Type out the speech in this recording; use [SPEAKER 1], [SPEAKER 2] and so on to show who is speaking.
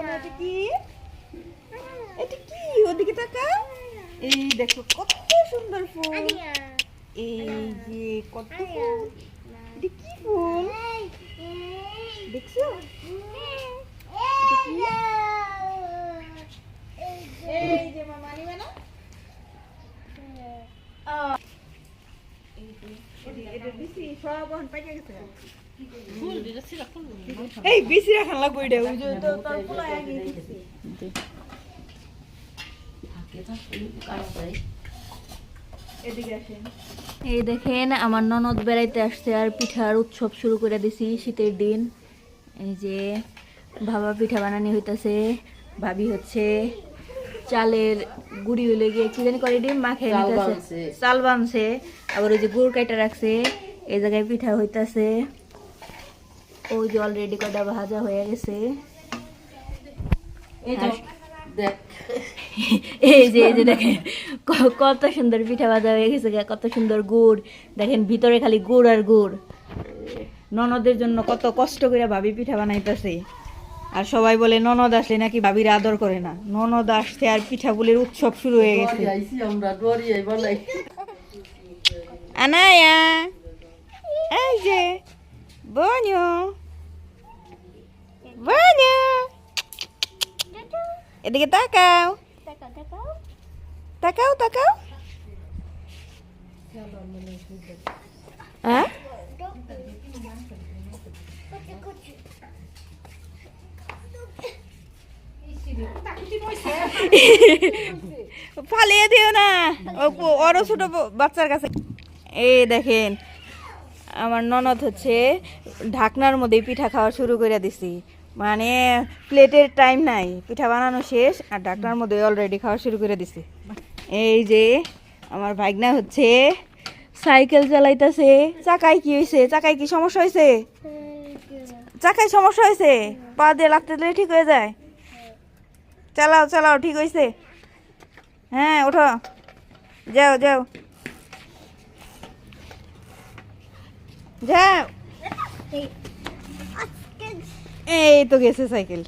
[SPEAKER 1] এটা কি? এটা কি? ওদিকে তাকাও। এই দেখো কত সুন্দর ফুল। এই যে কত ফুল। এটা কি ফুল? দেখছো? এই যে মামা নিবে না? এই বিসি রাখান লাগবো এটা ওই যে তোর পোলায় আগে দিছি।
[SPEAKER 2] এই দেখেন আমার ননদ বেড়াইতে আসছে আর পিঠার উৎসব শুরু করে দিছি শীতের দিন। এই যে ভাবা পিঠা বানানি হইতাছে। ভাবি হচ্ছে চালের গুঁড়ি হইলে গিয়ে কি জানি করে ডিম মাখে নিতেছে, চাল বানছে, আবার ওই যে গুড় কাটা রাখছে। এই জায়গায় পিঠা হইতাছে। ওই যে অলরেডি কটা ভাজা হয়ে গেছে। এই যে দেখেন কত সুন্দর পিঠা ভাজা হয়ে গেছে, কত সুন্দর গুড়। দেখেন ভিতরে খালি গুড় আর গুড়। ননদের জন্য কত কষ্ট করে ভাবি পিঠা বানাইতেছে। আর সবাই বলে ননদ আসলে নাকি ভাবির আদর করে না। ননদ আসছে আর পিঠাগুলির উৎসব শুরু হয়ে গেছে। আনায়া এই যে বনু বনু এদিকে তাকাও তাকাও তাকাও। হ্যাঁ ফালিয়ে দিও না, ওরও ছোট বাচ্চার কাছে। এই দেখেন আমার ননদ হচ্ছে ঢাকনার মধ্যে পিঠা খাওয়া শুরু করে দিছি। মানে প্লেটের টাইম নাই, পিঠা বানানো শেষ আর ঢাকনার মধ্যে অলরেডি খাওয়া শুরু করে দিছি। এই যে আমার ভাগনা হচ্ছে সাইকেল চালাইতেছে। চাকায় কি হয়েছে? চাকায় কি সমস্যা হয়েছে? চাকায় সমস্যা হয়েছে? পা দিয়ে লাগতে দিলে ঠিক হয়ে যায়। চালাও চালাও, ঠিক হয়েছে। হ্যাঁ ওঠো, যাও যাও যাও। এই তো গেছে সাইকেল।